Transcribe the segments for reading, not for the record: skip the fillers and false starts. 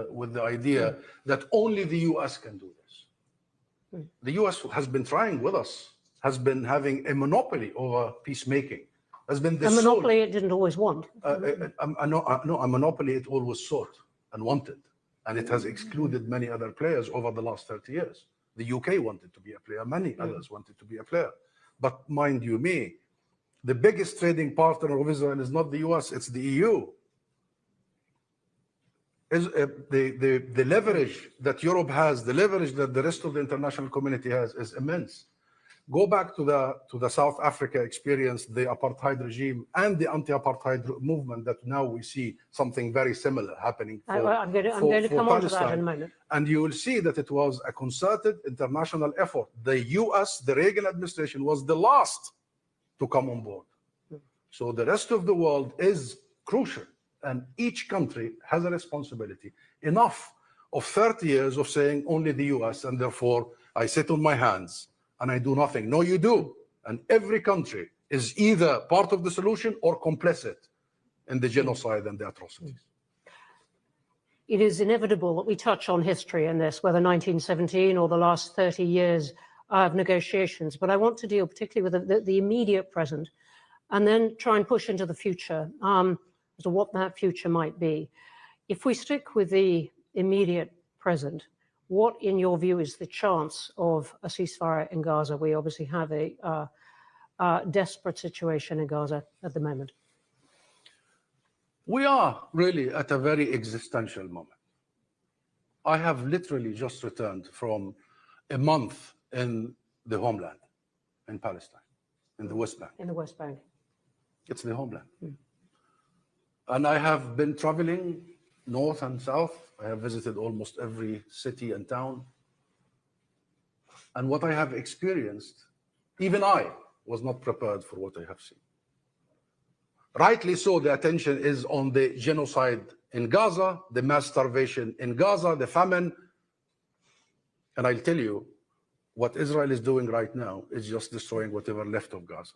with the idea that only the US can do this. The US has been trying with us, has been having a monopoly over peacemaking. Has been the a monopoly it didn't always want. No, a monopoly it always sought and wanted. And it has excluded many other players over the last 30 years. The UK wanted to be a player, many others wanted to be a player. But mind you me, the biggest trading partner of Israel is not the US, it's the EU. The leverage that Europe has, the leverage that the rest of the international community has is immense. Go back to the South Africa experience, the apartheid regime and the anti-apartheid movement that now we see something very similar happening I'm going to come on to that in a moment. And you will see that it was a concerted international effort. The US, the Reagan administration, was the last to come on board. So the rest of the world is crucial. And each country has a responsibility. Enough of 30 years of saying only the US, and therefore I sit on my hands and I do nothing. No, you do. And every country is either part of the solution or complicit in the genocide and the atrocities. It is inevitable that we touch on history in this, whether 1917 or the last 30 years of negotiations. But I want to deal particularly with the immediate present and then try and push into the future as to what that future might be. If we stick with the immediate present, what, in your view, is the chance of a ceasefire in Gaza? We obviously have a desperate situation in Gaza at the moment. We are really at a very existential moment. I have literally just returned from a month in the homeland, in Palestine, in the West Bank. In the West Bank. It's the homeland. And I have been traveling north and south. I have visited almost every city and town. And what I have experienced, even I was not prepared for what I have seen. Rightly so, the attention is on the genocide in Gaza, the mass starvation in Gaza, the famine. And I'll tell you, what Israel is doing right now is just destroying whatever left of Gaza.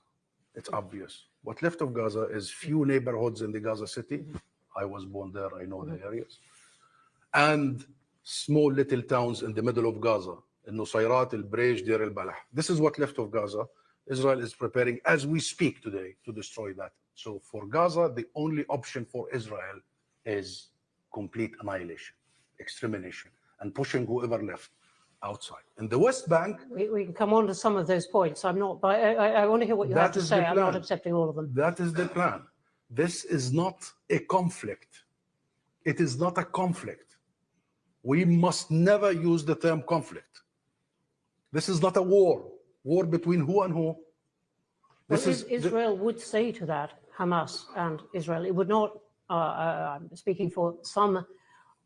It's obvious. What left of Gaza is few neighborhoods in the Gaza city. I was born there, I know the areas. And small little towns in the middle of Gaza, in Nusayrat, El-Brej, Deir el-Balah. This is what left of Gaza. Israel is preparing, as we speak today, to destroy that. So for Gaza, the only option for Israel is complete annihilation, extermination, and pushing whoever left outside. In the West Bank... We can come on to some of those points. I want to hear what you have to say. I'm not accepting all of them. That is the plan. This is not a conflict. It is not a conflict. We must never use the term conflict. This is not a war. War between who and who? Israel would say to that, Hamas and Israel, it would not, I'm speaking for some,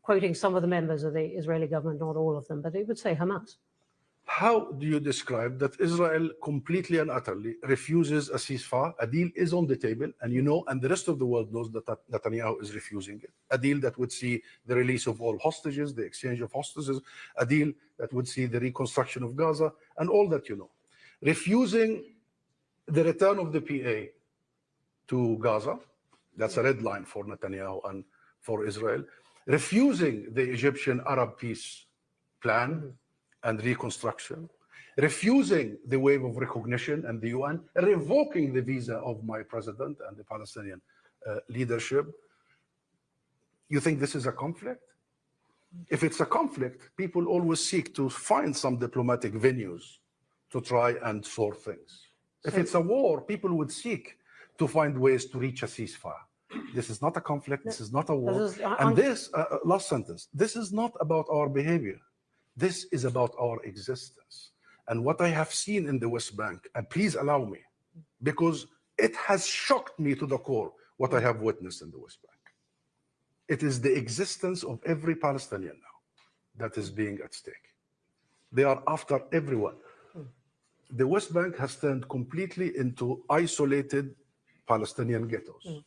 quoting some of the members of the Israeli government, not all of them, but it would say Hamas. How do you describe that Israel completely and utterly refuses a ceasefire? A deal is on the table, and you know, and the rest of the world knows that Netanyahu is refusing it. A deal that would see the release of all hostages, the exchange of hostages, a deal that would see the reconstruction of Gaza, and all that you know. Refusing the return of the PA to Gaza, that's a red line for Netanyahu and for Israel. Refusing the Egyptian Arab peace plan and reconstruction, refusing the wave of recognition and the UN, revoking the visa of my president and the Palestinian leadership. You think this is a conflict? If it's a conflict, people always seek to find some diplomatic venues to try and sort things. If it's a war, people would seek to find ways to reach a ceasefire. This is not a conflict, this is not a war. And this, last sentence, this is not about our behavior. This is about our existence. And what I have seen in the West Bank, and please allow me, because it has shocked me to the core what I have witnessed in the West Bank. It is the existence of every Palestinian now that is being at stake. They are after everyone. The West Bank has turned completely into isolated Palestinian ghettos.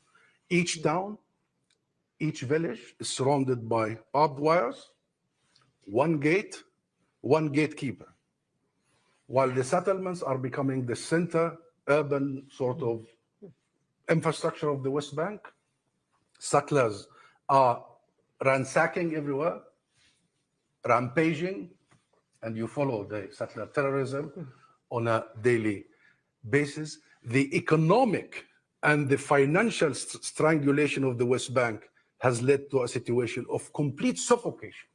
Each town, each village is surrounded by barbed wires, one gate, one gatekeeper, while the settlements are becoming the center, urban sort of infrastructure of the West Bank. Settlers are ransacking everywhere, rampaging, and you follow the settler terrorism on a daily basis. The economic and the financial strangulation of the West Bank has led to a situation of complete suffocation.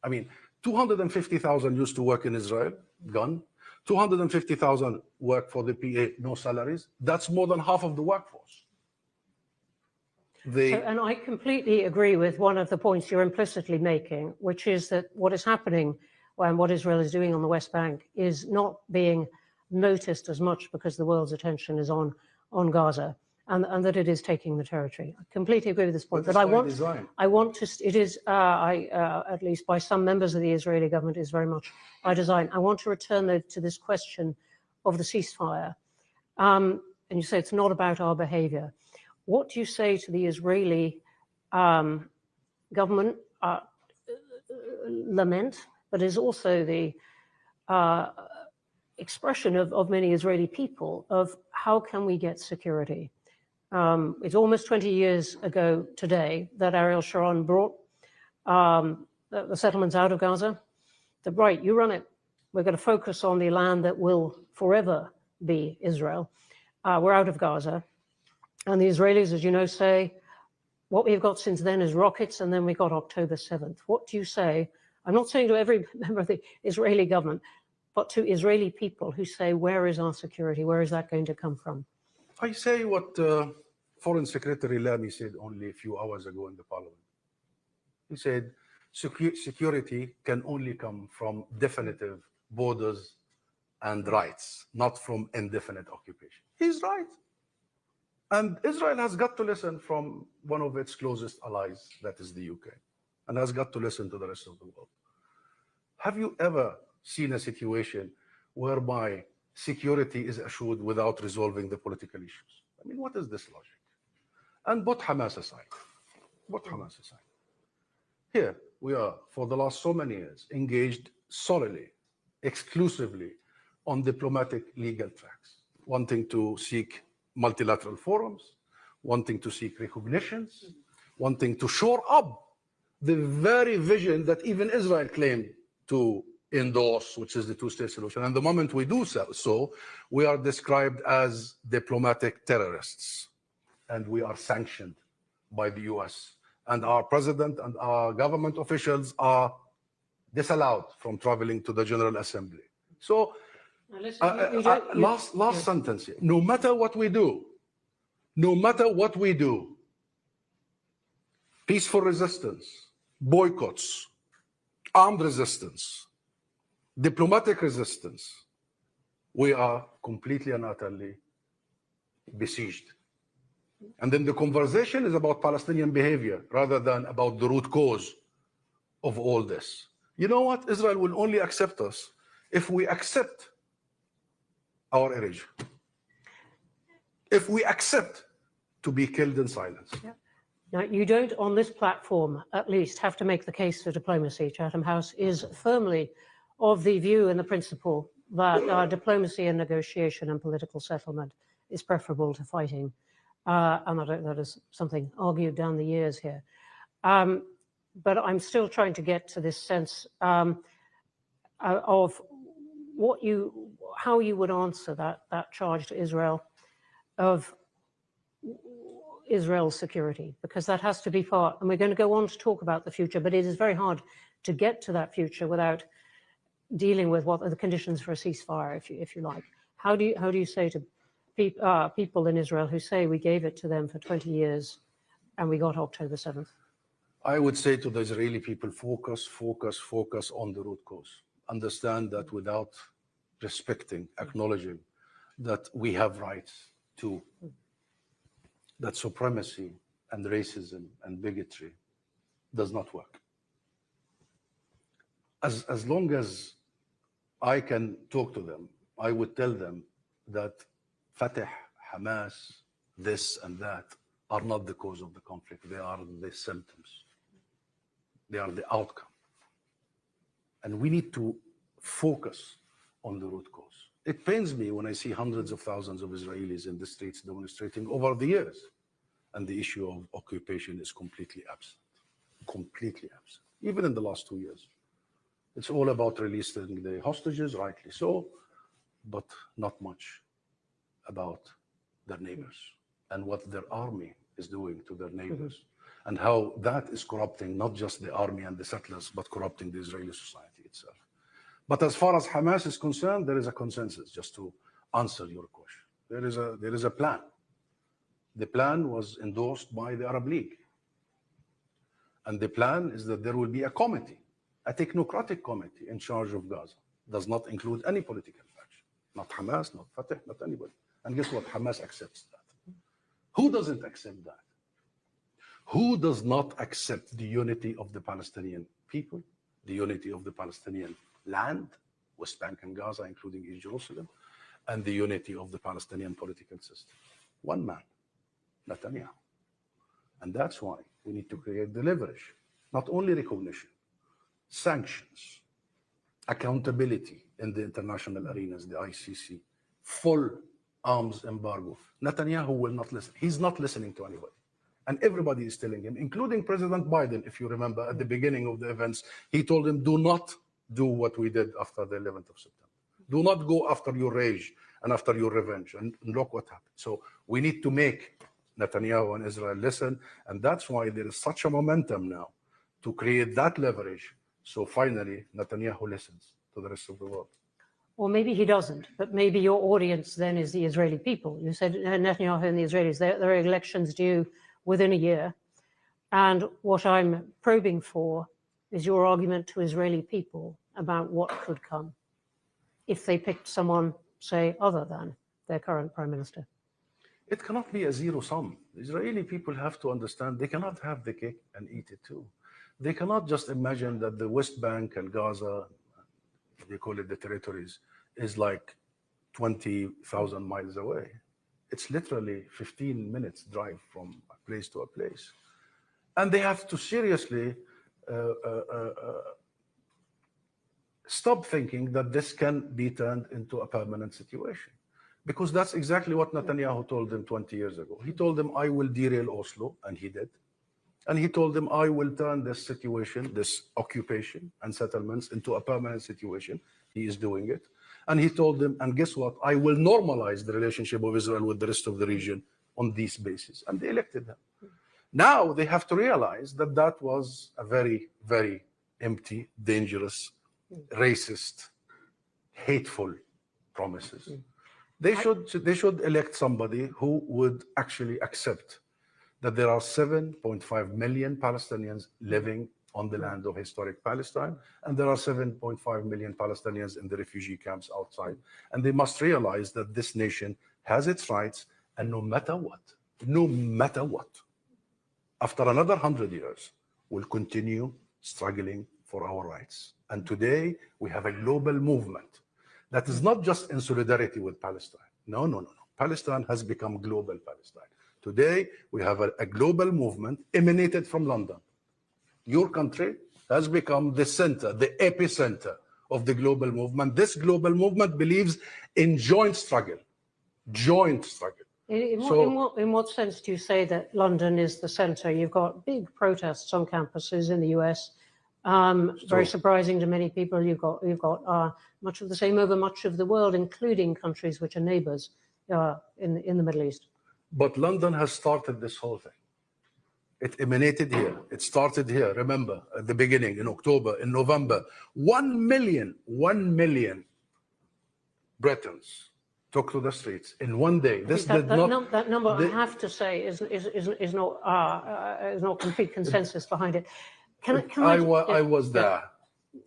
I mean, 250,000 used to work in Israel, gone. 250,000 work for the PA, no salaries. That's more than half of the workforce. And I completely agree with one of the points you're implicitly making, which is that what is happening and what Israel is doing on the West Bank is not being noticed as much because the world's attention is on Gaza, and that it is taking the territory. I completely agree with this point. But I want to, it is, at least by some members of the Israeli government, is very much by design. I want to return though to this question of the ceasefire. And you say it's not about our behavior. What do you say to the Israeli government lament, but is also the expression of many Israeli people of how can we get security? It's almost 20 years ago today that Ariel Sharon brought the settlements out of Gaza. Said, right, you run it. We're going to focus on the land that will forever be Israel. We're out of Gaza. And the Israelis, as you know, say, what we've got since then is rockets, and then we got October 7th. What do you say? I'm not saying to every member of the Israeli government, but to Israeli people who say, where is our security? Where is that going to come from? I say what Foreign Secretary Lamy said only a few hours ago in the parliament. He said, security can only come from definitive borders and rights, not from indefinite occupation. He's right. And Israel has got to listen from one of its closest allies, that is the UK, and has got to listen to the rest of the world. Have you ever seen a situation whereby security is assured without resolving the political issues? I mean, what is this logic? And put Hamas aside. Put Hamas aside. Here we are, for the last so many years, engaged solely, exclusively on diplomatic legal tracks, wanting to seek multilateral forums, wanting to seek recognitions, wanting to shore up the very vision that even Israel claimed to endorse, which is the two-state solution. And the moment we do so, we are described as diplomatic terrorists, and we are sanctioned by the US. And our president and our government officials are disallowed from traveling to the General Assembly. So, last sentence here. No matter what we do, peaceful resistance, boycotts, armed resistance, diplomatic resistance, we are completely and utterly besieged. And then the conversation is about Palestinian behavior rather than about the root cause of all this. You know what? Israel will only accept us if we accept our error. If we accept to be killed in silence. Yeah. Now, you don't, on this platform, at least, have to make the case for diplomacy. Chatham House is firmly of the view and the principle that diplomacy and negotiation and political settlement is preferable to fighting. And that is something argued down the years here. But I'm still trying to get to this sense of how you would answer that charge to Israel of Israel's security, because that has to be part, and we're going to go on to talk about the future, but it is very hard to get to that future without dealing with what are the conditions for a ceasefire, if you like. How do you say to people in Israel who say we gave it to them for 20 years and we got October 7th? I would say to the Israeli people, focus on the root cause. Understand that without respecting, acknowledging that we have rights too, that supremacy and racism and bigotry does not work. As long as I can talk to them, I would tell them that Fatah, Hamas, this and that are not the cause of the conflict. They are the symptoms. They are the outcome. And we need to focus on the root cause. It pains me when I see hundreds of thousands of Israelis in the streets demonstrating over the years, and the issue of occupation is completely absent. completely absent, even in the last 2 years. It's all about releasing the hostages, rightly so, but not much about their neighbors and what their army is doing to their neighbors, and how that is corrupting not just the army and the settlers, but corrupting the Israeli society itself. But as far as Hamas is concerned, there is a consensus, just to answer your question. There is a plan. The plan was endorsed by the Arab League. And the plan is that there will be a committee, a technocratic committee in charge of Gaza. Does not include any political faction. Not Hamas, not Fatah, not anybody. And guess what? Hamas accepts that. Who doesn't accept that? Who does not accept the unity of the Palestinian people, the unity of the Palestinian land, West Bank and Gaza, including East Jerusalem, and the unity of the Palestinian political system? One man, Netanyahu. And that's why we need to create the leverage, not only recognition, sanctions, accountability in the international arenas, the ICC, full arms embargo. Netanyahu will not listen. He's not listening to anybody. And everybody is telling him, including President Biden, if you remember, at the beginning of the events, he told him, do not do what we did after the 11th of September. Do not go after your rage and after your revenge. And look what happened. So we need to make Netanyahu and Israel listen. And that's why there is such a momentum now to create that leverage. So finally, Netanyahu listens to the rest of the world. Or maybe he doesn't, but maybe your audience then is the Israeli people. You said Netanyahu and the Israelis, there are elections due within a year. And what I'm probing for is your argument to Israeli people about what could come if they picked someone, say, other than their current prime minister. It cannot be a zero sum. The Israeli people have to understand they cannot have the cake and eat it too. They cannot just imagine that the West Bank and Gaza, they call it the territories, is like 20,000 miles away. It's literally 15 minutes drive from a place to a place. And they have to seriously stop thinking that this can be turned into a permanent situation. Because that's exactly what Netanyahu told them 20 years ago. He told them, I will derail Oslo, and he did. And he told them, I will turn this situation, this occupation and settlements into a permanent situation. He is doing it. And he told them, and guess what? I will normalize the relationship of Israel with the rest of the region on this basis. And they elected him. Now they have to realize that that was a very, very empty, dangerous, racist, hateful promises. They should elect somebody who would actually accept that there are 7.5 million Palestinians living on the land of historic Palestine, and there are 7.5 million Palestinians in the refugee camps outside. And they must realize that this nation has its rights, and no matter what, after another 100 years, we'll continue struggling for our rights. And today, we have a global movement that is not just in solidarity with Palestine. No. Palestine has become global Palestine. Today, we have a global movement emanated from London. Your country has become the center, the epicenter of the global movement. This global movement believes in joint struggle. In what sense do you say that London is the center? You've got big protests on campuses in the US. Very surprising to many people. You've got much of the same over much of the world, including countries which are neighbors in the Middle East. But London has started this whole thing. It emanated here. It started here. Remember, at the beginning, in October, in November, 1 million Britons took to the streets in one day. That number, I have to say, is not complete consensus behind it. I was there.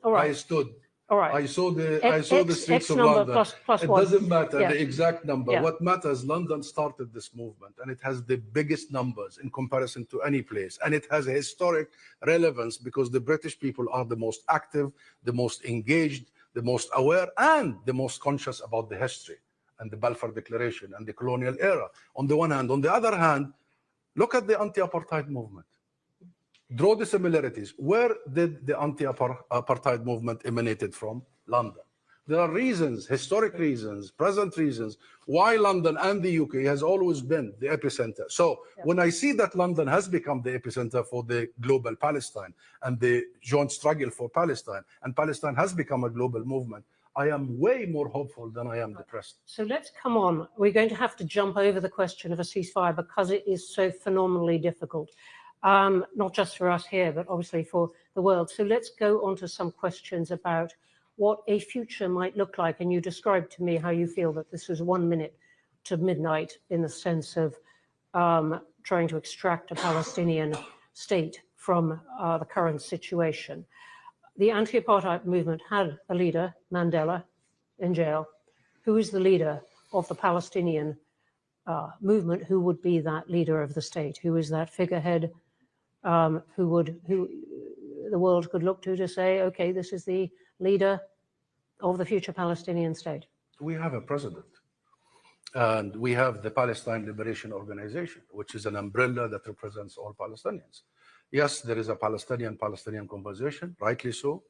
All right. I stood. All right. I saw the streets of London. It doesn't matter the exact number. Yeah. What matters, London started this movement, and it has the biggest numbers in comparison to any place. And it has a historic relevance because the British people are the most active, the most engaged, the most aware, and the most conscious about the history and the Balfour Declaration and the colonial era, on the one hand. On the other hand, look at the anti-apartheid movement. Draw the similarities. Where did the anti-apartheid movement emanated from? London. There are reasons, historic reasons, present reasons, why London and the UK has always been the epicenter. So when I see that London has become the epicenter for the global Palestine and the joint struggle for Palestine, and Palestine has become a global movement, I am way more hopeful than I am depressed. So let's come on. We're going to have to jump over the question of a ceasefire because it is so phenomenally difficult, not just for us here, but obviously for the world. So let's go on to some questions about what a future might look like. And you described to me how you feel that this is 1 minute to midnight in the sense of trying to extract a Palestinian state from the current situation. The anti-apartheid movement had a leader, Mandela, in jail. Who is the leader of the Palestinian movement? Who would be that leader of the state? Who is that figurehead who the world could look to say, okay, this is the leader of the future Palestinian state? We have a president. And we have the Palestine Liberation Organization, which is an umbrella that represents all Palestinians. Yes, there is a Palestinian conversation, rightly so.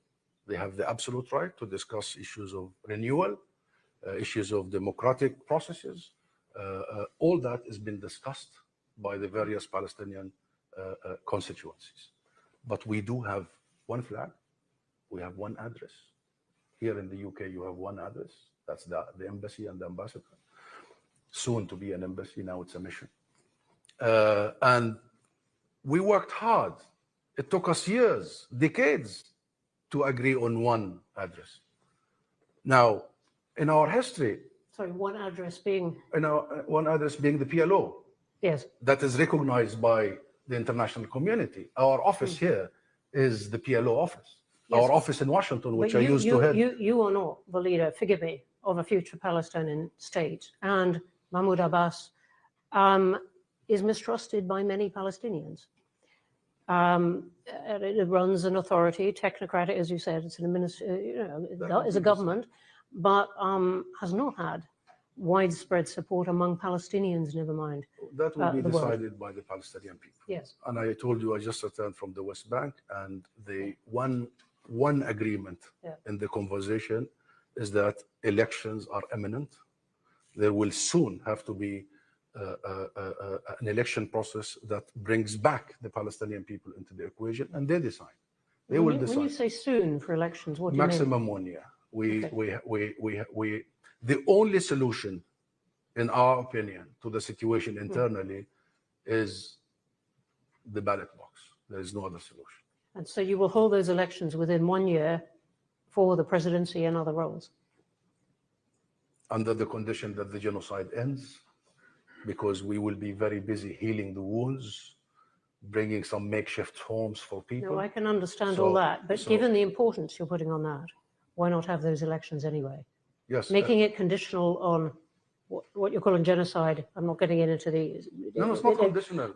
They have the absolute right to discuss issues of renewal, issues of democratic processes. All that has been discussed by the various Palestinian constituencies. But we do have one flag, we have one address. Here in the UK, you have one address. That's the embassy and the ambassador. Soon to be an embassy, now it's a mission. And we worked hard. It took us years, decades, to agree on one address. Now, in our history... Sorry, one address being... one address being the PLO. Yes. That is recognized by the international community. Our office here is the PLO office. Yes. Our office in Washington, which I used to head. You are not the leader, forgive me, of a future Palestinian state. And Mahmoud Abbas is mistrusted by many Palestinians. It runs an authority, technocratic, as you said, it's an is a government, but has not had widespread support among Palestinians, never mind. That will be decided by the Palestinian people. Yes. And I told you I just returned from the West Bank, and the one agreement in the conversation is that elections are imminent. There will soon have to be an election process that brings back the Palestinian people into the equation, and they decide. They will decide. When you say soon for elections, what do you mean? Maximum 1 year. The only solution, in our opinion, to the situation internally is the ballot box. There is no other solution. And so you will hold those elections within 1 year for the presidency and other roles? Under the condition that the genocide ends, because we will be very busy healing the wounds, bringing some makeshift homes for people. No, I can understand all that, but given the importance you're putting on that, why not have those elections anyway? Yes. Making it conditional on what you're calling genocide. I'm not getting into the... No, it's not conditional.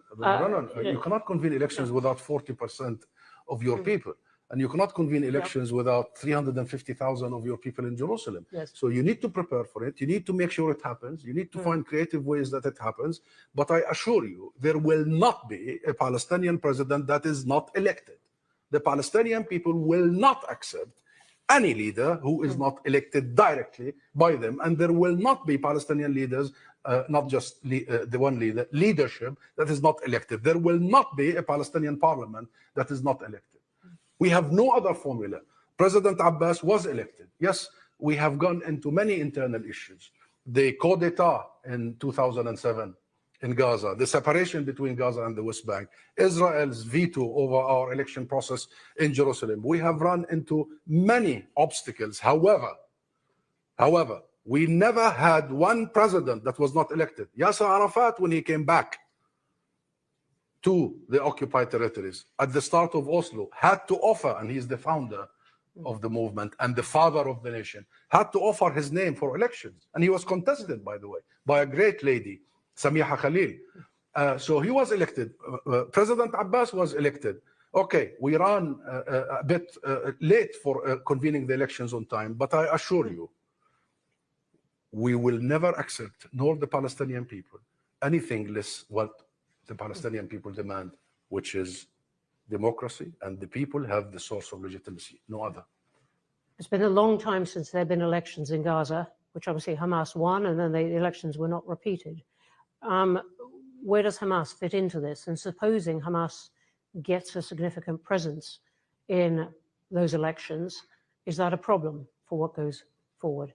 You cannot convene elections without 40% of your people. And you cannot convene elections without 350,000 of your people in Jerusalem. Yes. So you need to prepare for it. You need to make sure it happens. You need to find creative ways that it happens. But I assure you, there will not be a Palestinian president that is not elected. The Palestinian people will not accept any leader who is not elected directly by them. And there will not be Palestinian leaders, not just the one leader, leadership that is not elected. There will not be a Palestinian parliament that is not elected. We have no other formula. President Abbas was elected. Yes, we have gone into many internal issues. The coup d'etat in 2007 in Gaza, the separation between Gaza and the West Bank, Israel's veto over our election process in Jerusalem. We have run into many obstacles. However, we never had one president that was not elected. Yasser Arafat, when he came back to the occupied territories at the start of Oslo, had to offer, and he's the founder of the movement and the father of the nation, had to offer his name for elections. And he was contested, by the way, by a great lady, Samiha Khalil. So he was elected. President Abbas was elected. Okay, we ran a bit late for convening the elections on time, but I assure you, we will never accept, nor the Palestinian people, anything less what the Palestinian people demand, which is democracy, and the people have the source of legitimacy, no other. It's been a long time since there have been elections in Gaza, which obviously Hamas won, and then the elections were not repeated. Where does Hamas fit into this? And supposing Hamas gets a significant presence in those elections, is that a problem for what goes forward?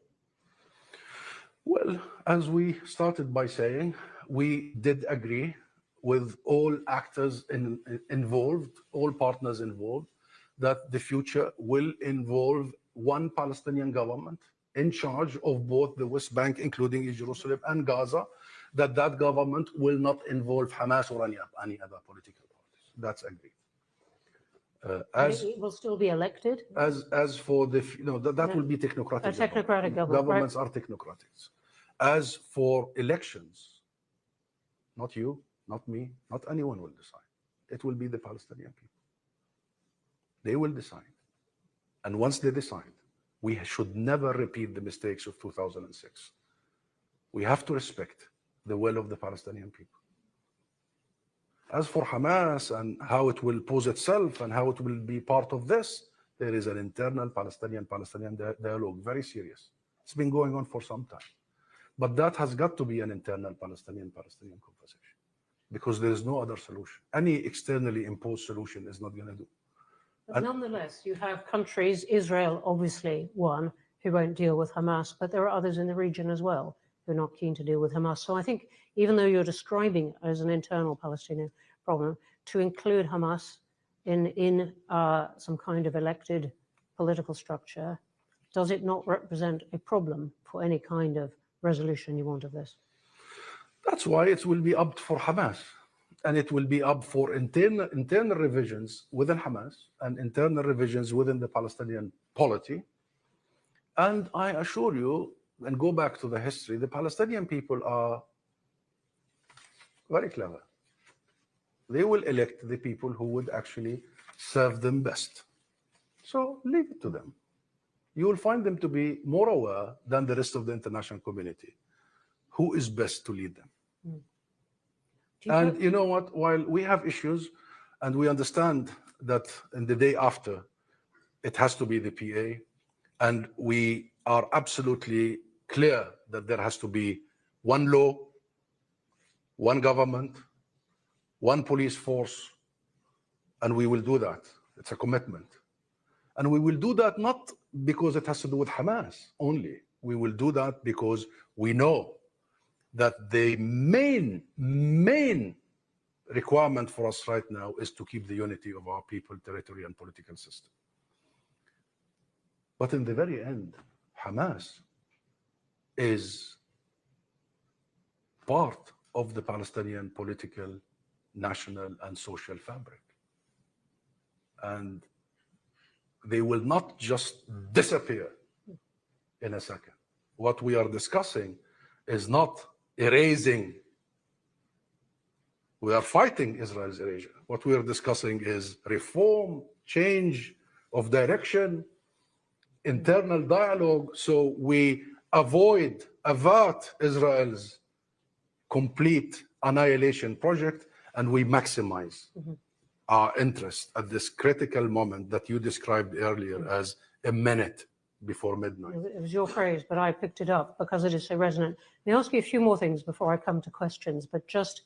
Well, as we started by saying, we did agree with all actors involved, all partners involved, that the future will involve one Palestinian government in charge of both the West Bank, including Jerusalem and Gaza, that government will not involve Hamas or any other political parties. That's agreed. It will still be elected? As for the, that will be technocratic. A technocratic government. Governments are technocratic. As for elections, not you, not me, not anyone will decide. It will be the Palestinian people. They will decide. And once they decide, we should never repeat the mistakes of 2006. We have to respect the will of the Palestinian people. As for Hamas and how it will pose itself and how it will be part of this, there is an internal Palestinian dialogue, very serious. It's been going on for some time. But that has got to be an internal Palestinian conversation, because there is no other solution. Any externally imposed solution is not going to do. But nonetheless, you have countries, Israel obviously one, who won't deal with Hamas, but there are others in the region as well who are not keen to deal with Hamas. So I think even though you're describing it as an internal Palestinian problem, to include Hamas in some kind of elected political structure, does it not represent a problem for any kind of resolution you want of this? That's why it will be up for Hamas, and it will be up for internal revisions within Hamas and internal revisions within the Palestinian polity. And I assure you, and go back to the history, the Palestinian people are very clever. They will elect the people who would actually serve them best. So leave it to them. You will find them to be more aware than the rest of the international community who is best to lead them. And you know what? While we have issues and we understand that in the day after, it has to be the PA, and we are absolutely clear that there has to be one law, one government, one police force, and we will do that. It's a commitment. And we will do that not because it has to do with Hamas only. We will do that because we know that the main requirement for us right now is to keep the unity of our people, territory, and political system. But in the very end, Hamas is part of the Palestinian political, national, and social fabric. And they will not just disappear in a second. What we are discussing is not erasing. We are fighting Israel's erasure. What we are discussing is reform, change of direction, internal dialogue, so we avert Israel's complete annihilation project, and we maximize our interest at this critical moment that you described earlier as a minute before midnight. It was your phrase, but I picked it up because it is so resonant. Let me ask you a few more things before I come to questions, but just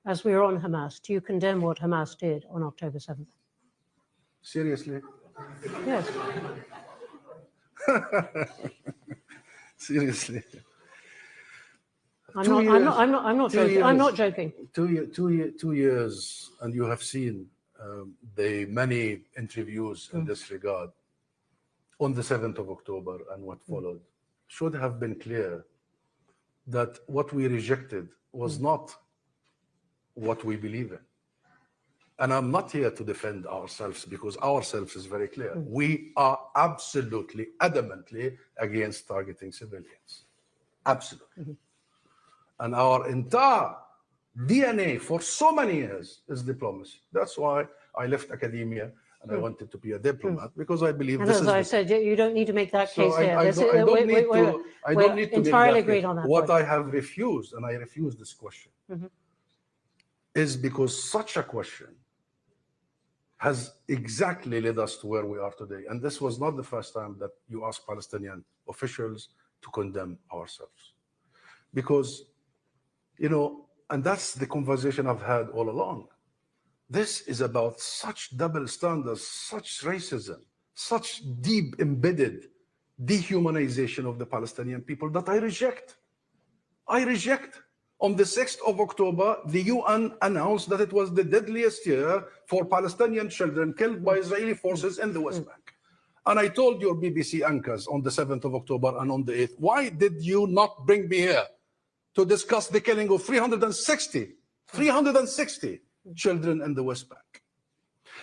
as we are on Hamas, do you condemn what Hamas did on October 7th? Seriously? Yes. Seriously. I'm not joking. I'm not joking. 2 years, and you have seen the many interviews in this regard on the 7th of October and what followed should have been clear that what we rejected was not what we believe in. And I'm not here to defend ourselves, because ourselves is very clear. We are absolutely, adamantly against targeting civilians. Absolutely. And our entire DNA for so many years is diplomacy. That's why I left academia and I wanted to be a diplomat, because I believe and this as is. I said, you don't need to make that case here. I don't need to entirely make that agreed case. on that. What point. I have refused, and I refuse this question, is because such a question has exactly led us to where we are today. And this was not the first time that you asked Palestinian officials to condemn ourselves. Because, you know, and that's the conversation I've had all along. This is about such double standards, such racism, such deep embedded dehumanization of the Palestinian people that I reject. I reject. On the 6th of October, the UN announced that it was the deadliest year for Palestinian children killed by Israeli forces in the West Bank. And I told your BBC anchors on the 7th of October and on the 8th, why did you not bring me here to discuss the killing of 360 children in the West Bank?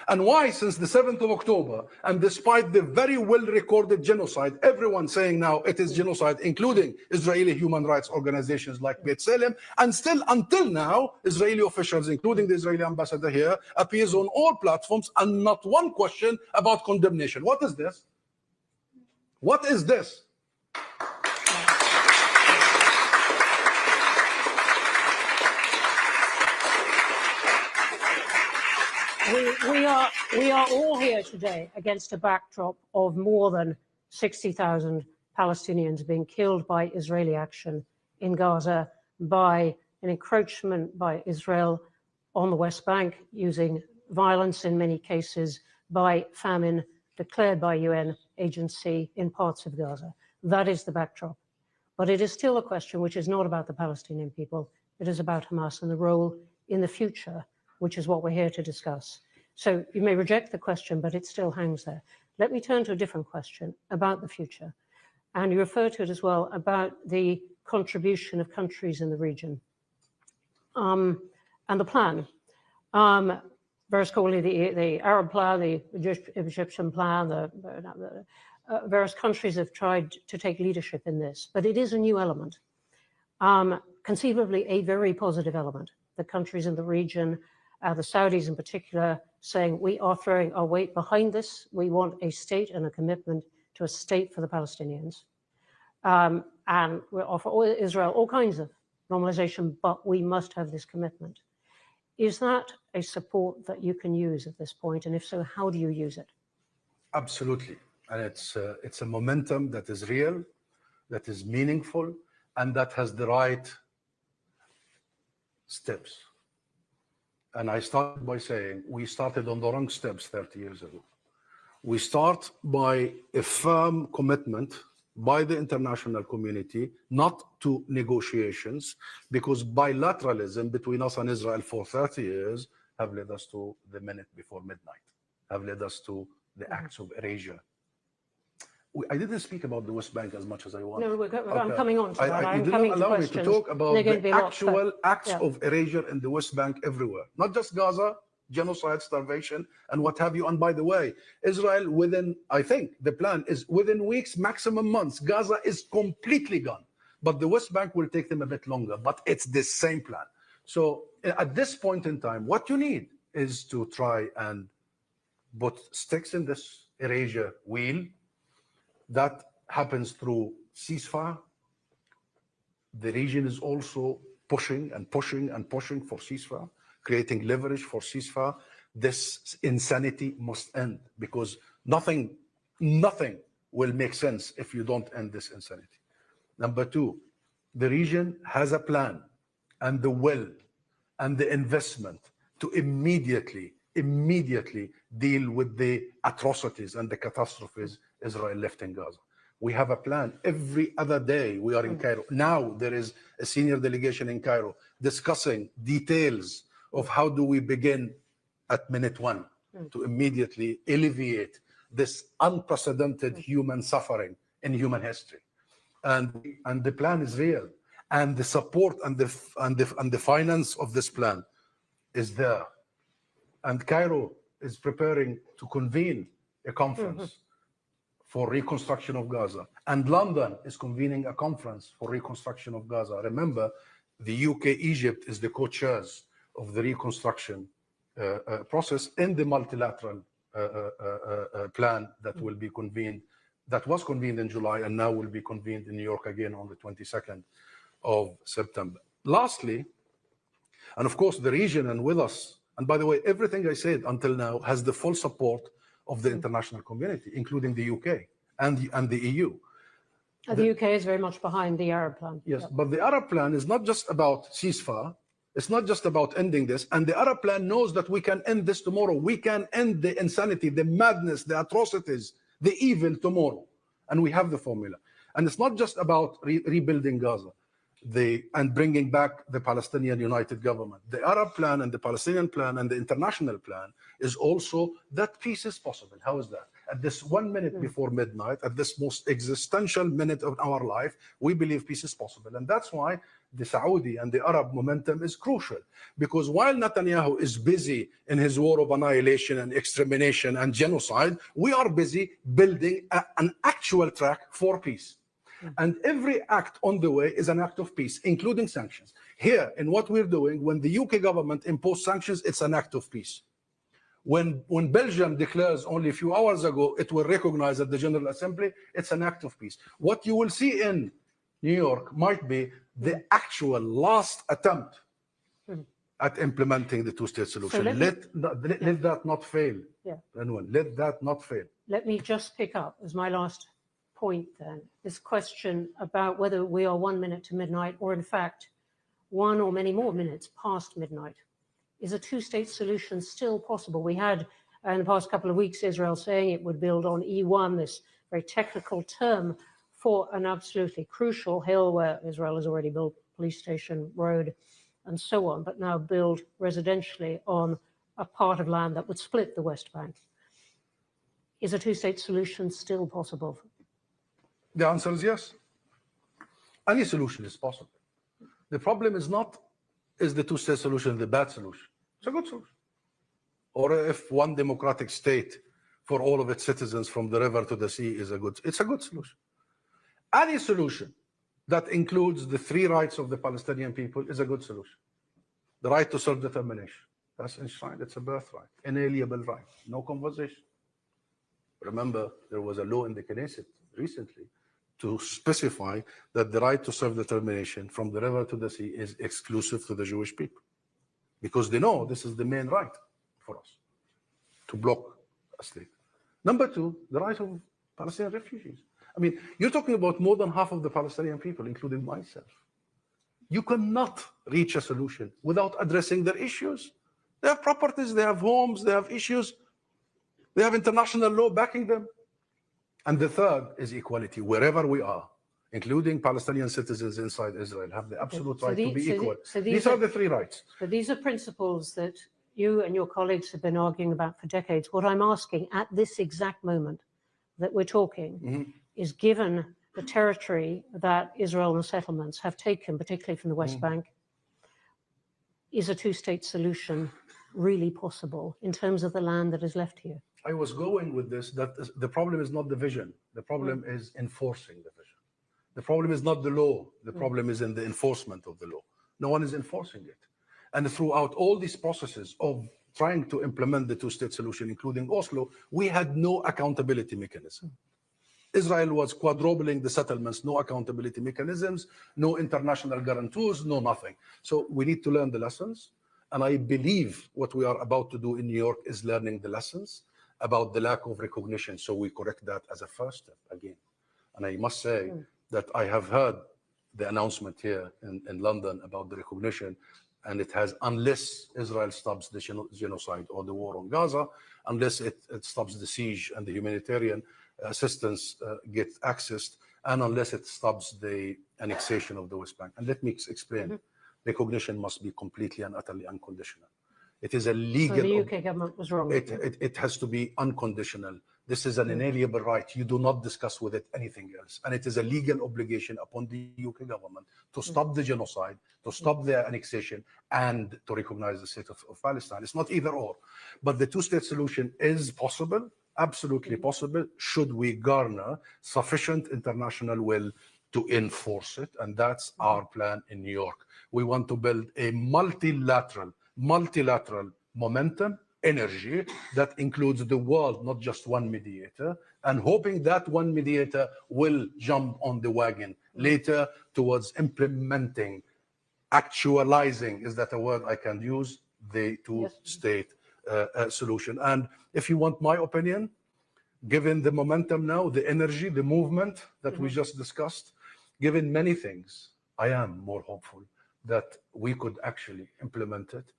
And why, since the 7th of October, and despite the very well-recorded genocide, everyone saying now it is genocide, including Israeli human rights organizations like B'Tselem, and still until now, Israeli officials, including the Israeli ambassador here, appears on all platforms and not one question about condemnation. What is this? What is this? We are all here today against a backdrop of more than 60,000 Palestinians being killed by Israeli action in Gaza, by an encroachment by Israel on the West Bank, using violence in many cases, by famine declared by UN agency in parts of Gaza. That is the backdrop. But it is still a question which is not about the Palestinian people. It is about Hamas and the role in the future, which is what we're here to discuss. So you may reject the question, but it still hangs there. Let me turn to a different question about the future. And you refer to it as well about the contribution of countries in the region and the plan. Various call it the Arab plan, the Egyptian plan, the various countries have tried to take leadership in this, but it is a new element, conceivably a very positive element. The countries in the region, the Saudis in particular, saying we are throwing our weight behind this. We want a state and a commitment to a state for the Palestinians. And we offer Israel all kinds of normalization, but we must have this commitment. Is that a support that you can use at this point? And if so, how do you use it? Absolutely. And it's a momentum that is real, that is meaningful, and that has the right steps. And I started by saying we started on the wrong steps 30 years ago. We start by a firm commitment by the international community not to negotiations, because bilateralism between us and Israel for 30 years have led us to the minute before midnight, have led us to the acts of erasure. I didn't speak about the West Bank as much as I wanted. No, I'm coming on to that. You didn't allow me to talk about the actual acts of erasure in the West Bank everywhere, not just Gaza, genocide, starvation, and what have you. And by the way, Israel within, I think the plan is within weeks, maximum months, Gaza is completely gone. But the West Bank will take them a bit longer, but it's the same plan. So at this point in time, what you need is to try and put sticks in this erasure wheel. That happens through ceasefire. The region is also pushing and pushing and pushing for ceasefire, creating leverage for ceasefire. This insanity must end, because nothing will make sense if you don't end this insanity. Number two, the region has a plan and the will and the investment to immediately deal with the atrocities and the catastrophes Israel left in Gaza. We have a plan. Every other day we are in Cairo. Now there is a senior delegation in Cairo discussing details of how do we begin at minute one to immediately alleviate this unprecedented human suffering in human history. And the plan is real. And the support and the finance of this plan is there. And Cairo is preparing to convene a conference for reconstruction of Gaza. And London is convening a conference for reconstruction of Gaza. Remember, the UK, Egypt is the co-chairs of the reconstruction process in the multilateral plan that will be convened, that was convened in July and now will be convened in New York again on the 22nd of September. Lastly, and of course the region and with us And by the way, everything I said until now has the full support of the international community, including the UK and the EU. The UK is very much behind the Arab plan. Yes, but the Arab plan is not just about ceasefire. It's not just about ending this. And the Arab plan knows that we can end this tomorrow. We can end the insanity, the madness, the atrocities, the evil tomorrow. And we have the formula. And it's not just about rebuilding Gaza and bringing back the Palestinian United Government. The Arab plan and the Palestinian plan and the international plan is also that peace is possible. How is that? At this 1 minute before midnight, at this most existential minute of our life, we believe peace is possible. And that's why the Saudi and the Arab momentum is crucial. Because while Netanyahu is busy in his war of annihilation and extermination and genocide, we are busy building an actual track for peace. And every act on the way is an act of peace, including sanctions. Here, in what we're doing, when the UK government imposed sanctions, it's an act of peace. When Belgium declares only a few hours ago it will recognize at the General Assembly, it's an act of peace. What you will see in New York might be the actual last attempt at implementing the two-state solution. So let that not fail. Anyone, let that not fail. Let me just pick up as my last point then, this question about whether we are 1 minute to midnight or in fact 1 or many more minutes past midnight. Is a two-state solution still possible? We had in the past couple of weeks Israel saying it would build on E1, this very technical term for an absolutely crucial hill where Israel has already built police station, road, and so on, but now build residentially on a part of land that would split the West Bank. Is a two-state solution still possible? The answer is yes. Any solution is possible. The problem is not, is the two-state solution the bad solution? It's a good solution. Or if one democratic state for all of its citizens from the river to the sea is it's a good solution. Any solution that includes the 3 rights of the Palestinian people is a good solution. The right to self-determination, that's enshrined, it's a birthright, inalienable right, no conversation. Remember, there was a law in the Knesset recently to specify that the right to self-determination from the river to the sea is exclusive to the Jewish people, because they know this is the main right for us, to block a state. Number 2, the right of Palestinian refugees. I mean, you're talking about more than half of the Palestinian people, including myself. You cannot reach a solution without addressing their issues. They have properties, they have homes, they have issues, they have international law backing them. And the third is equality. Wherever we are, including Palestinian citizens inside Israel, have the absolute right to be equal. These are the 3 rights. So these are principles that you and your colleagues have been arguing about for decades. What I'm asking at this exact moment that we're talking is, given the territory that Israel and settlements have taken, particularly from the West Bank, is a two-state solution really possible in terms of the land that is left here? I was going with this, that the problem is not the vision. The problem is enforcing the vision. The problem is not the law. The problem is in the enforcement of the law. No one is enforcing it. And throughout all these processes of trying to implement the two-state solution, including Oslo, we had no accountability mechanism. Israel was quadrupling the settlements, no accountability mechanisms, no international guarantors, no nothing. So we need to learn the lessons. And I believe what we are about to do in New York is learning the lessons about the lack of recognition. So we correct that as a first step again. And I must say that I have heard the announcement here in London about the recognition, and it has, unless Israel stops the genocide or the war on Gaza, unless it stops the siege and the humanitarian assistance gets accessed, and unless it stops the annexation of the West Bank. And let me explain. Recognition must be completely and utterly unconditional. It is a legal... So the UK government was wrong. It has to be unconditional. This is an inalienable right. You do not discuss with it anything else. And it is a legal obligation upon the UK government to stop the genocide, to stop the annexation, and to recognize the state of Palestine. It's not either or. But the two-state solution is possible, absolutely possible, should we garner sufficient international will to enforce it. And that's our plan in New York. We want to build a multilateral momentum, energy that includes the world, not just one mediator, and hoping that one mediator will jump on the wagon later towards implementing, actualizing, is that a word I can use? the two-state solution. And if you want my opinion, given the momentum now, the energy, the movement that we just discussed, given many things, I am more hopeful that we could actually implement it.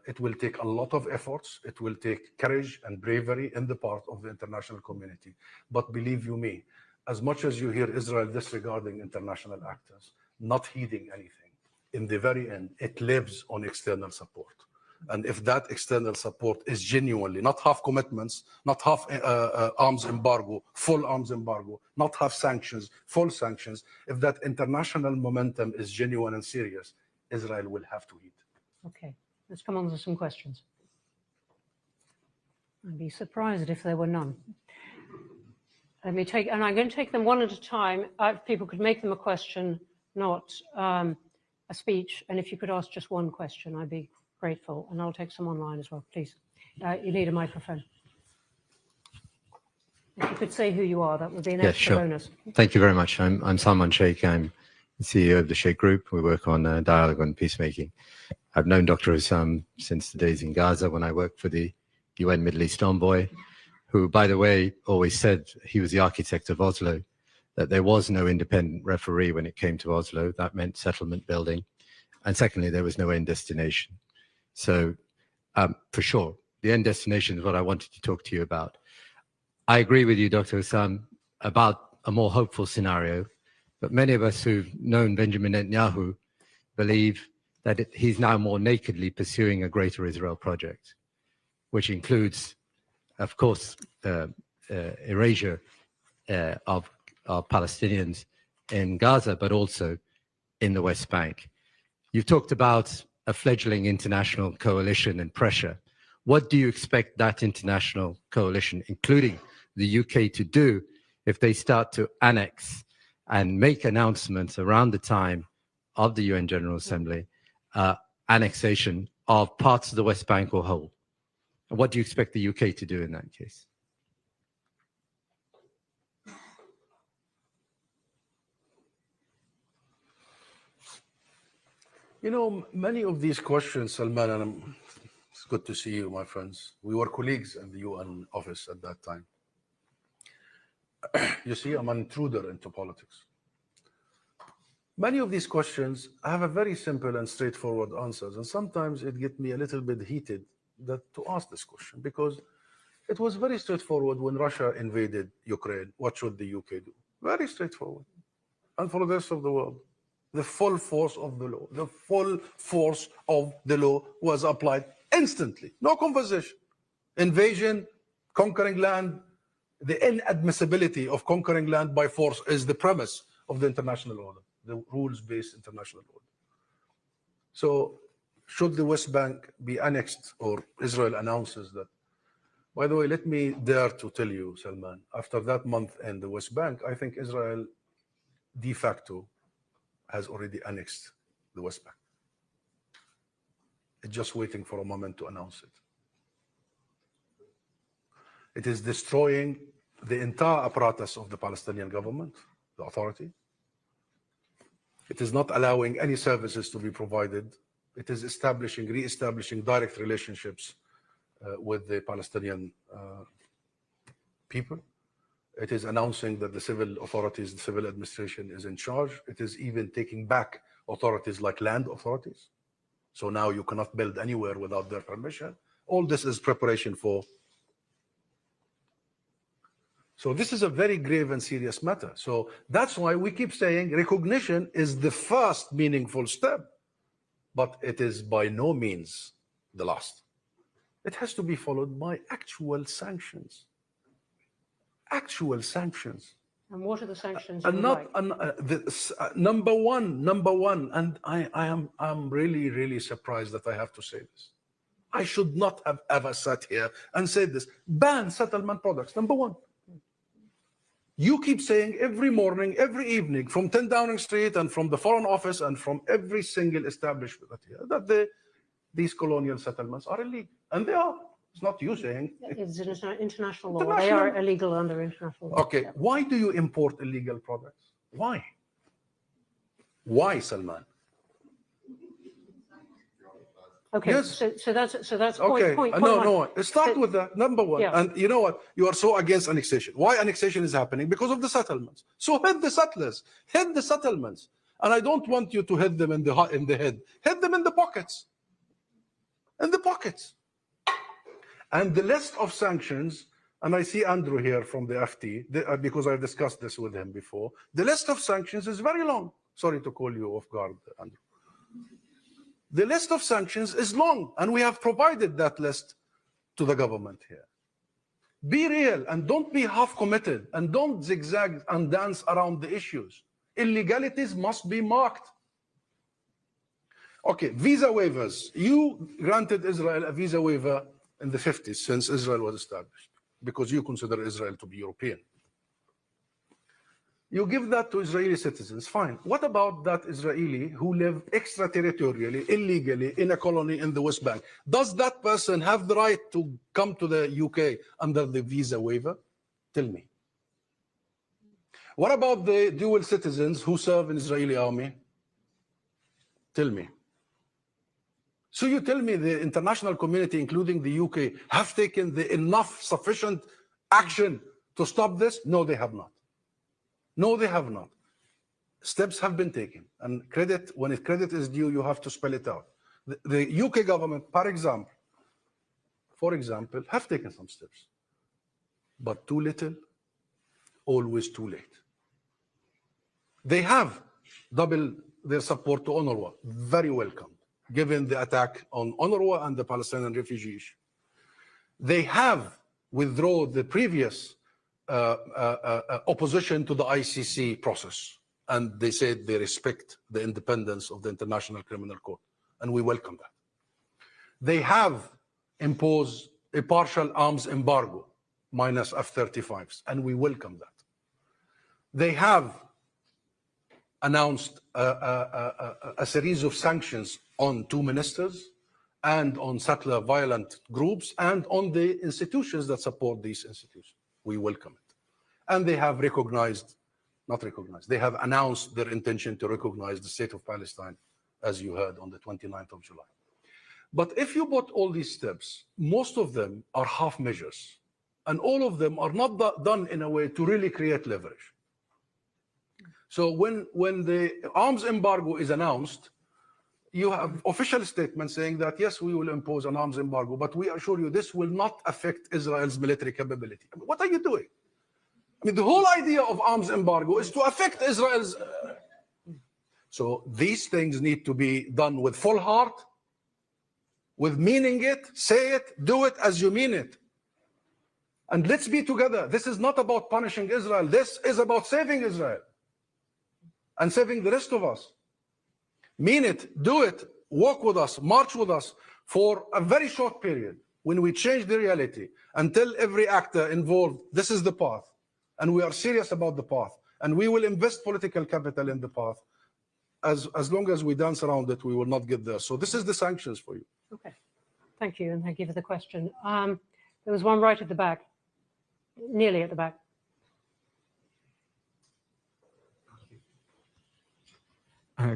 It will take a lot of efforts. It will take courage and bravery in the part of the international community. But believe you me, as much as you hear Israel disregarding international actors, not heeding anything, in the very end, it lives on external support. And if that external support is genuinely, not half commitments, not half arms embargo, full arms embargo, not half sanctions, full sanctions, if that international momentum is genuine and serious, Israel will have to heed. Okay, let's come on to some questions. I'd be surprised if there were none. Let me take, and I'm going to take them one at a time. If people could make them a question, not a speech. And if you could ask just one question, I'd be grateful. And I'll take some online as well, please. You need a microphone. If you could say who you are, that would be an extra bonus. Thank you very much. I'm Salman Sheikh. I'm the CEO of the Sheikh Group. We work on dialogue and peacemaking. I've known Dr. Hussam since the days in Gaza when I worked for the UN Middle East envoy, who, by the way, always said he was the architect of Oslo, that there was no independent referee when it came to Oslo. That meant settlement building. And secondly, there was no end destination. So for sure, the end destination is what I wanted to talk to you about. I agree with you, Dr. Hussam, about a more hopeful scenario, but many of us who've known Benjamin Netanyahu believe that he's now more nakedly pursuing a greater Israel project, which includes, of course, erasure of Palestinians in Gaza, but also in the West Bank. You've talked about a fledgling international coalition and pressure. What do you expect that international coalition, including the UK, to do if they start to annex and make announcements around the time of the UN General Assembly, annexation of parts of the West Bank or whole? And what do you expect the UK to do in that case? You know, many of these questions, Salman, and it's good to see you, my friends. We were colleagues in the UN office at that time. You see, I'm an intruder into politics. Many of these questions have a very simple and straightforward answers, and sometimes it gets me a little bit heated to ask this question, because it was very straightforward when Russia invaded Ukraine. What should the UK do? Very straightforward. And for the rest of the world, the full force of the law, the full force of the law was applied instantly. No conversation. Invasion, conquering land, the inadmissibility of conquering land by force is the premise of the international order, the rules-based international order. So should the West Bank be annexed, or Israel announces that? By the way, let me dare to tell you, Salman, after that month in the West Bank, I think Israel de facto has already annexed the West Bank. It's just waiting for a moment to announce it. It is destroying the entire apparatus of the Palestinian government, the authority. It is not allowing any services to be provided. It is re-establishing direct relationships with the Palestinian people. It is announcing that the civil authorities, the civil administration is in charge. It is even taking back authorities like land authorities. So now you cannot build anywhere without their permission. All this is preparation for. So this is a very grave and serious matter. So that's why we keep saying recognition is the first meaningful step, but it is by no means the last. It has to be followed by actual sanctions. Actual sanctions. And what are the sanctions? And not number one. And I'm really surprised that I have to say this. I should not have ever sat here and said this. Ban settlement products. Number one. You keep saying every morning, every evening, from 10 Downing Street and from the Foreign Office and from every single establishment here, that these colonial settlements are illegal, and they are. It's not you saying. It's international law. They are illegal under international law. Okay. Yeah. Why do you import illegal products? Why? Why, Salman? Okay, Yes. so that's Okay. point No, one. no. Start with that, number one. Yeah. And you know what? You are so against annexation. Why annexation is happening? Because of the settlements. So hit the settlers, hit the settlements. And I don't want you to hit them in the head. Hit them in the pockets. In the pockets. And the list of sanctions, and I see Andrew here from the FT, because I've discussed this with him before. The list of sanctions is very long. Sorry to call you off guard, Andrew. The list of sanctions is long, and we have provided that list to the government here. Be real and don't be half committed, and don't zigzag and dance around the issues. Illegalities must be marked. Okay, visa waivers. You granted Israel a visa waiver in the 50s, since Israel was established, because you consider Israel to be European. You give that to Israeli citizens, fine. What about that Israeli who live extraterritorially, illegally, in a colony in the West Bank? Does that person have the right to come to the UK under the visa waiver? Tell me. What about the dual citizens who serve in Israeli army? Tell me. So you tell me the international community, including the UK, have taken the sufficient action to stop this? No, they have not. No, they have not. Steps have been taken, and credit, when credit is due, you have to spell it out. The UK government, for example, have taken some steps, but too little, always too late. They have doubled their support to UNRWA, very welcome, given the attack on UNRWA and the Palestinian refugee issue. They have withdrawn the previous opposition to the ICC process, and they said they respect the independence of the International Criminal Court, and we welcome that. They have imposed a partial arms embargo, minus F-35s, and we welcome that. They have announced a series of sanctions on 2 ministers and on settler violent groups and on the institutions that support these institutions. We welcome it. And they have they have announced their intention to recognize the state of Palestine, as you heard, on the 29th of July. But if you put all these steps, most of them are half measures, and all of them are not done in a way to really create leverage. So when the arms embargo is announced, you have official statements saying that, yes, we will impose an arms embargo, but we assure you this will not affect Israel's military capability. I mean, what are you doing? I mean, the whole idea of arms embargo is to affect Israel's... So these things need to be done with full heart, with meaning it, say it, do it as you mean it. And let's be together. This is not about punishing Israel. This is about saving Israel and saving the rest of us. Mean it, do it, walk with us, march with us for a very short period when we change the reality and tell every actor involved, this is the path. And we are serious about the path. And we will invest political capital in the path. As long as we dance around it, we will not get there. So this is the sanctions for you. Okay. Thank you, and thank you for the question. There was one right at the back, nearly at the back.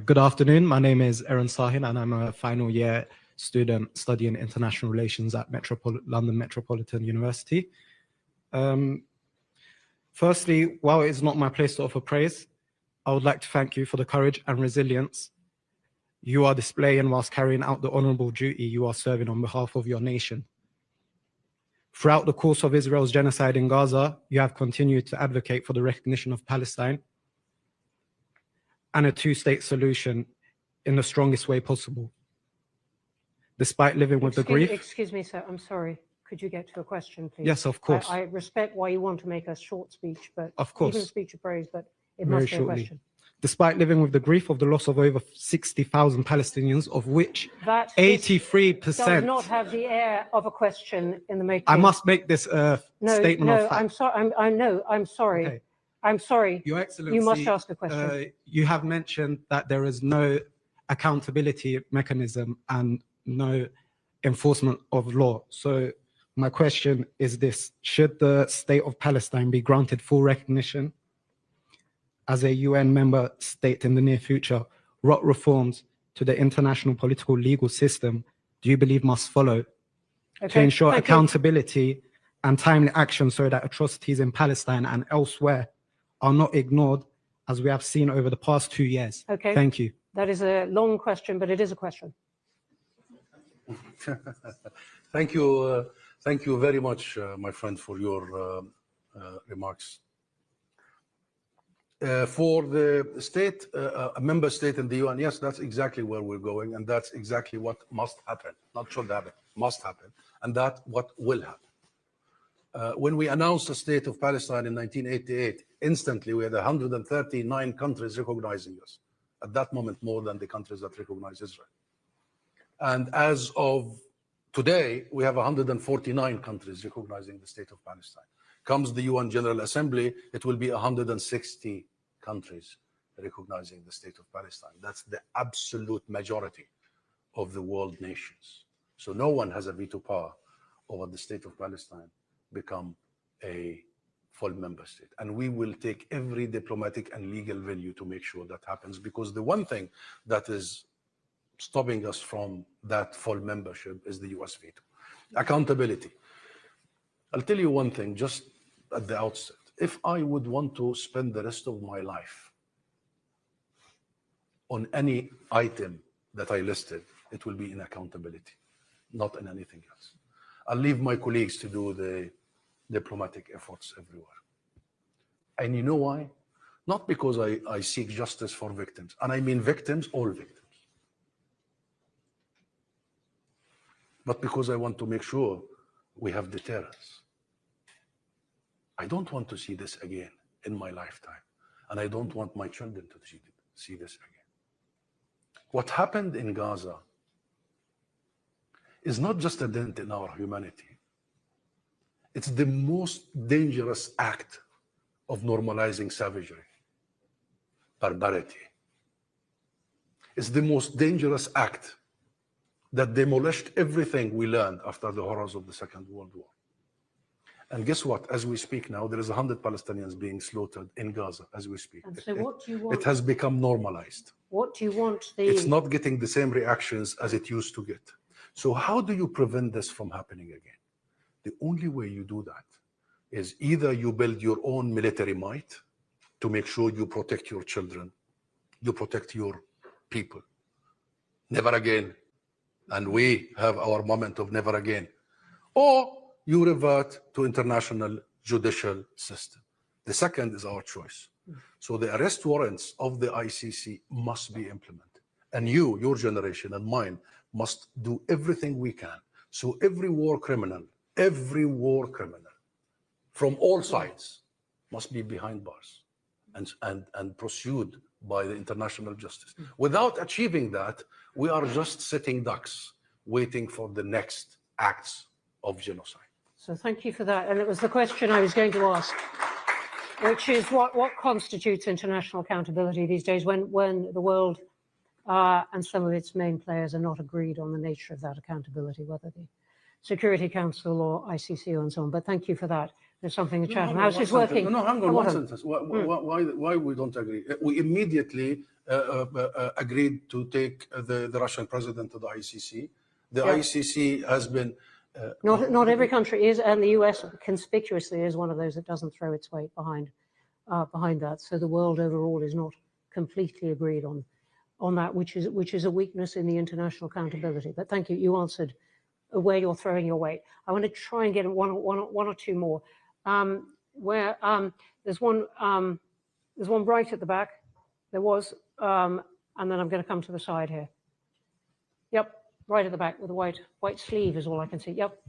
Good afternoon. My name is Aaron Sahin, and I'm a final year student studying international relations at London Metropolitan University. Firstly, while it is not my place to offer praise, I would like to thank you for the courage and resilience you are displaying whilst carrying out the honorable duty you are serving on behalf of your nation. Throughout the course of Israel's genocide in Gaza, you have continued to advocate for the recognition of Palestine and a two-state solution in the strongest way possible. Despite living with the grief... Excuse me, sir, I'm sorry. Could you get to a question, please? Yes, of course. I respect why you want to make a short speech, but of course. Even a speech of praise, but it Very must be a shortly. question. Despite living with the grief of the loss of over 60,000 Palestinians, of which 83% does not have the air of a question in the making. I must make this statement of fact. I'm sorry. I'm sorry. Okay. I'm sorry. Your Excellency, you must ask a question. You have mentioned that there is no accountability mechanism and no enforcement of law. So my question is this: should the state of Palestine be granted full recognition as a UN member state in the near future? What reforms to the international political legal system do you believe must follow to Okay, ensure thank you. accountability and timely action so that atrocities in Palestine and elsewhere are not ignored, as we have seen over the past 2 years? Okay. Thank you. That is a long question, but it is a question. Thank you. Thank you very much, my friend, for your remarks. For the state, a member state in the UN, yes, that's exactly where we're going, and that's exactly what must happen. Not should happen, must happen, and that's what will happen. When we announced the state of Palestine in 1988, instantly we had 139 countries recognizing us. At that moment, more than the countries that recognize Israel. And as of today, we have 149 countries recognizing the state of Palestine. Comes the UN General Assembly, it will be 160 countries recognizing the state of Palestine. That's the absolute majority of the world nations. So no one has a veto power over the state of Palestine become a full member state. And we will take every diplomatic and legal venue to make sure that happens, because the one thing that is stopping us from that full membership is the US veto. Accountability. I'll tell you one thing just at the outset. If I would want to spend the rest of my life on any item that I listed, it will be in accountability, not in anything else. I'll leave my colleagues to do the diplomatic efforts everywhere. And you know why? Not because I seek justice for victims, and I mean victims, all victims, but because I want to make sure we have deterrence. I don't want to see this again in my lifetime, and I don't want my children to see this again. What happened in Gaza is not just a dent in our humanity. It's the most dangerous act of normalizing savagery, barbarity. It's the most dangerous act that demolished everything we learned after the horrors of the Second World War. And guess what? As we speak now, there is 100 Palestinians being slaughtered in Gaza as we speak. And so what do you want? It has become normalized. What do you want It's not getting the same reactions as it used to get. So how do you prevent this from happening again? The only way you do that is either you build your own military might to make sure you protect your children, you protect your people. Never again. And we have our moment of never again. Or you revert to international judicial system. The second is our choice. So the arrest warrants of the ICC must be implemented. And you, your generation and mine, must do everything we can. So every war criminal from all sides must be behind bars and pursued by the international justice. Without achieving that, we are just sitting ducks waiting for the next acts of genocide. So thank you for that. And it was the question I was going to ask, which is what constitutes international accountability these days when the world and some of its main players are not agreed on the nature of that accountability, whether the Security Council or ICC and so on. But thank you for that. There's something the Chatham House is working. No, hang on one sentence. Why we don't agree? We immediately agreed to take the Russian president to the ICC. The ICC has been... Not every country is, and the US conspicuously is one of those that doesn't throw its weight behind that. So the world overall is not completely agreed on that, which is a weakness in the international accountability. But thank you. You answered where you're throwing your weight. I want to try and get one or two more. There's one right at the back. There was, and then I'm going to come to the side here. Yep, right at the back with a white sleeve is all I can see. Yep.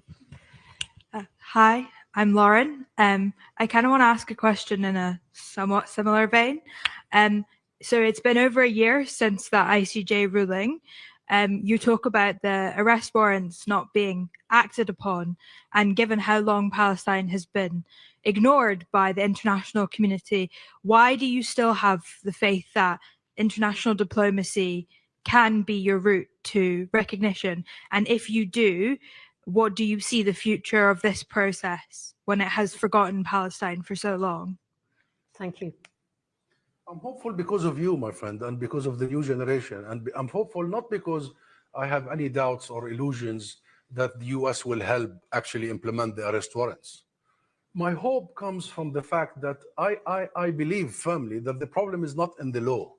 Hi, I'm Lauren. I kind of want to ask a question in a somewhat similar vein. So it's been over a year since that ICJ ruling. You talk about the arrest warrants not being acted upon, and given how long Palestine has been ignored by the international community, why do you still have the faith that international diplomacy can be your route to recognition? And if you do, what do you see the future of this process when it has forgotten Palestine for so long? Thank you. I'm hopeful because of you, my friend, and because of the new generation. And I'm hopeful not because I have any doubts or illusions that the US will help actually implement the arrest warrants. My hope comes from the fact that I believe firmly that the problem is not in the law.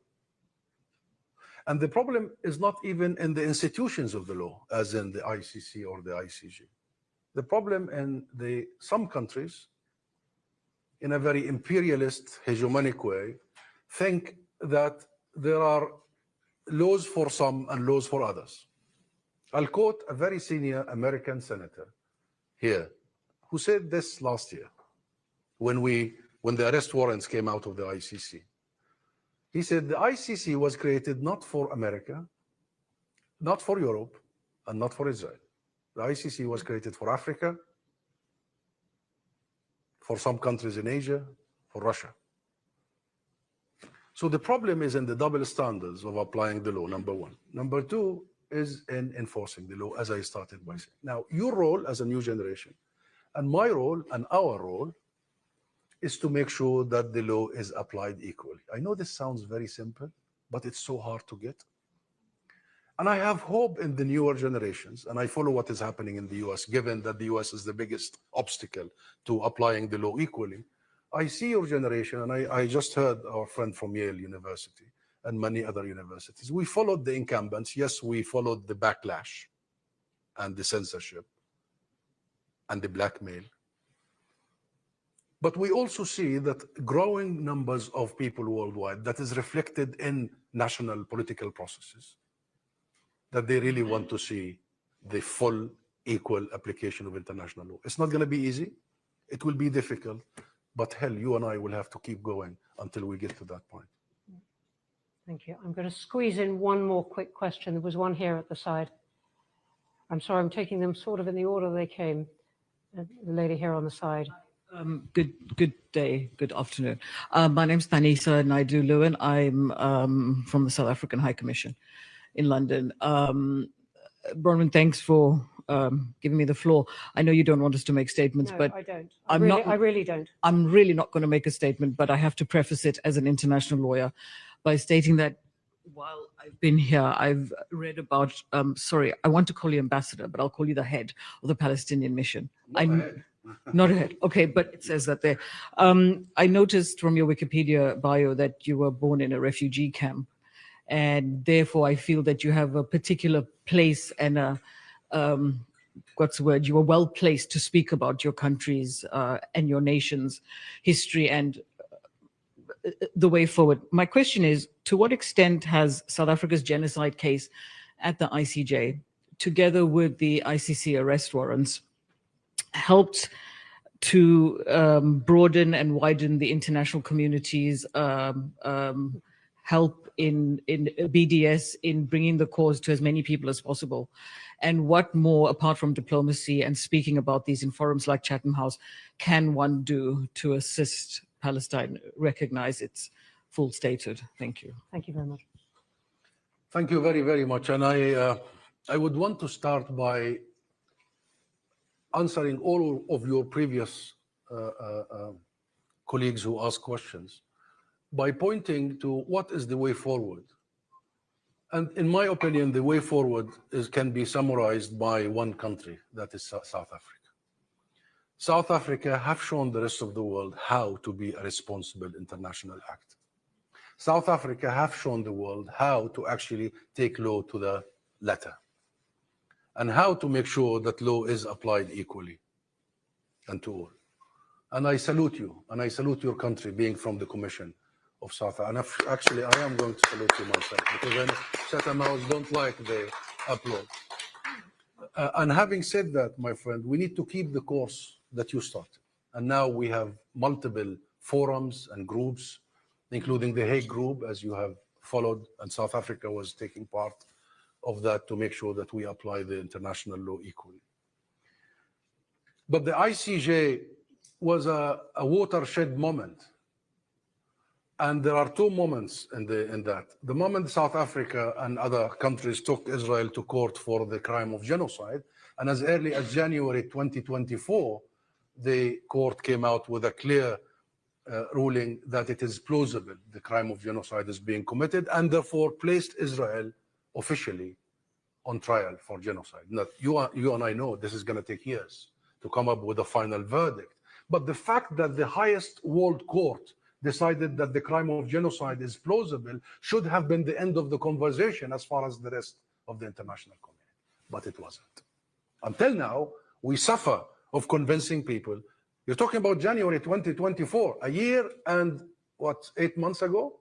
And the problem is not even in the institutions of the law, as in the ICC or the ICJ. The problem in some countries, in a very imperialist, hegemonic way, think that there are laws for some and laws for others. I'll quote a very senior American senator here who said this last year when the arrest warrants came out of the ICC. He said the ICC was created not for America, not for Europe, and not for Israel. The ICC was created for Africa, for some countries in Asia, for Russia. So the problem is in the double standards of applying the law, number one. Number two is in enforcing the law, as I started by saying. Now, your role as a new generation, and my role and our role, is to make sure that the law is applied equally. I know this sounds very simple, but it's so hard to get. And I have hope in the newer generations, and I follow what is happening in the US, given that the US is the biggest obstacle to applying the law equally. I see your generation, and I just heard our friend from Yale University and many other universities. We followed the incumbents. Yes, we followed the backlash and the censorship and the blackmail. But we also see that growing numbers of people worldwide, that is reflected in national political processes, that they really want to see the full equal application of international law. It's not going to be easy. It will be difficult. But hell, you and I will have to keep going until we get to that point. Thank you. I'm going to squeeze in one more quick question. There was one here at the side. I'm sorry, I'm taking them sort of in the order they came. The lady here on the side. Good day, good afternoon. My name's Thanisa Naidu Lewin. I'm from the South African High Commission in London. Bronwyn, thanks for giving me the floor. I know you don't want us to make statements, No, but I don't. I really don't. I'm really not going to make a statement, but I have to preface it as an international lawyer by stating that while I've been here, I've read about, sorry, I want to call you ambassador, but I'll call you the head of the Palestinian Mission. Not ahead. Okay, but it says that there. I noticed from your Wikipedia bio that you were born in a refugee camp, and therefore I feel that you have a particular place and a, what's the word? You are well placed to speak about your country's and your nation's history and the way forward. My question is, to what extent has South Africa's genocide case at the ICJ, together with the ICC arrest warrants, helped to broaden and widen the international community's help in BDS in bringing the cause to as many people as possible? And what more, apart from diplomacy and speaking about these in forums like Chatham House, can one do to assist Palestine recognize its full statehood? Thank you. Thank you very much. Thank you very, very much. And I would want to start by answering all of your previous colleagues who asked questions by pointing to what is the way forward. And in my opinion, the way forward can be summarized by one country, that is South Africa. South Africa have shown the rest of the world how to be a responsible international actor. South Africa have shown the world how to actually take law to the letter and how to make sure that law is applied equally and to all. And I salute you, and I salute your country being from the Commission of South Africa. And actually, I am going to salute you myself, because I know Chatham House don't like the upload. And having said that, my friend, we need to keep the course that you started. And now we have multiple forums and groups, including the Hague Group, as you have followed, and South Africa was taking part of that to make sure that we apply the international law equally. But the ICJ was a watershed moment. And there are two moments in that. The moment South Africa and other countries took Israel to court for the crime of genocide, and as early as January 2024, the court came out with a clear ruling that it is plausible the crime of genocide is being committed, and therefore placed Israel officially on trial for genocide. Not you and I know this is going to take years to come up with a final verdict. But the fact that the highest world court decided that the crime of genocide is plausible should have been the end of the conversation as far as the rest of the international community. But it wasn't. Until now, we suffer of convincing people. You're talking about January 2024, a year and what, 8 months ago?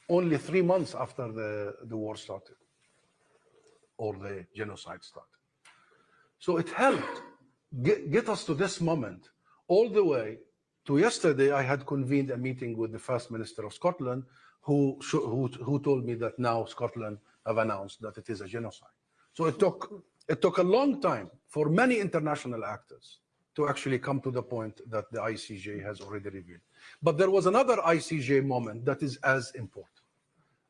Only 3 months after the war started, or the genocide started. So it helped get us to this moment. All the way to yesterday, I had convened a meeting with the First Minister of Scotland, who told me that now Scotland have announced that it is a genocide. So it took a long time for many international actors to actually come to the point that the ICJ has already revealed. But there was another ICJ moment that is as important.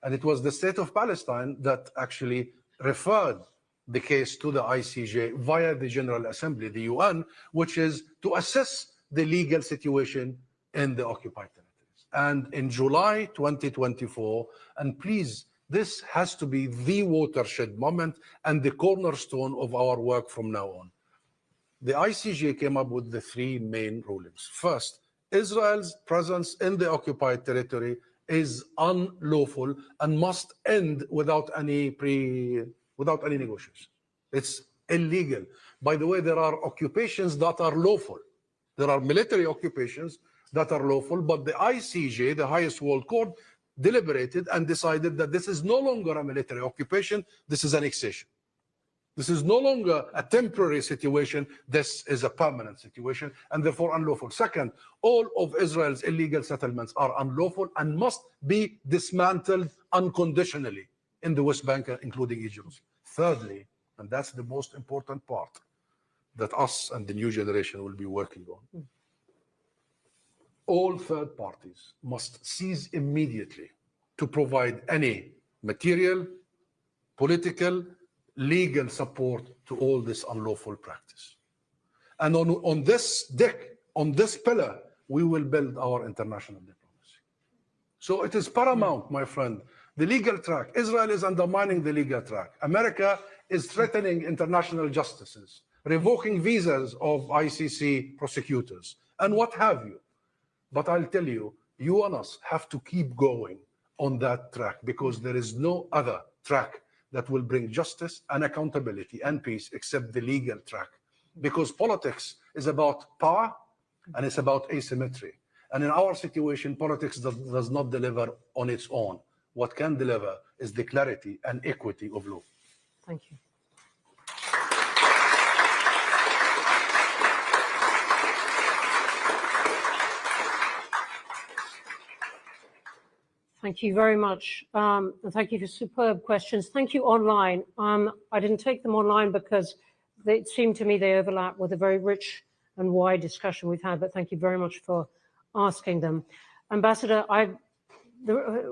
And it was the state of Palestine that actually referred the case to the ICJ via the General Assembly, the UN, which is to assess the legal situation in the occupied territories. And in July 2024, and please, this has to be the watershed moment and the cornerstone of our work from now on. The ICJ came up with the 3 main rulings. First, Israel's presence in the occupied territory is unlawful and must end without any negotiation. It's illegal. By the way, there are occupations that are lawful. There are military occupations that are lawful, but the ICJ, the highest world court, deliberated and decided that this is no longer a military occupation, this is annexation. This is no longer a temporary situation, this is a permanent situation, and therefore unlawful. Second, all of Israel's illegal settlements are unlawful and must be dismantled unconditionally in the West Bank, including Egypt. Thirdly, and that's the most important part that us and the new generation will be working on, all third parties must cease immediately to provide any material, political, legal support to all this unlawful practice. And on this deck, on this pillar, we will build our international diplomacy. So it is paramount, my friend, the legal track. Israel is undermining the legal track. America is threatening international justices, revoking visas of ICC prosecutors, and what have you. But I'll tell you, you and us have to keep going on that track, because there is no other track that will bring justice and accountability and peace except the legal track. Because politics is about power and it's about asymmetry. And in our situation, politics does not deliver on its own. What can deliver is the clarity and equity of law. Thank you. Thank you very much. And thank you for superb questions. Thank you online. I didn't take them online because it seemed to me they overlap with a very rich and wide discussion we've had, but thank you very much for asking them. Ambassador,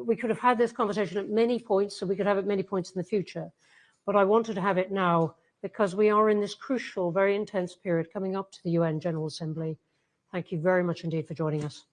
we could have had this conversation at many points, so we could have it at many points in the future, but I wanted to have it now because we are in this crucial, very intense period coming up to the UN General Assembly. Thank you very much indeed for joining us.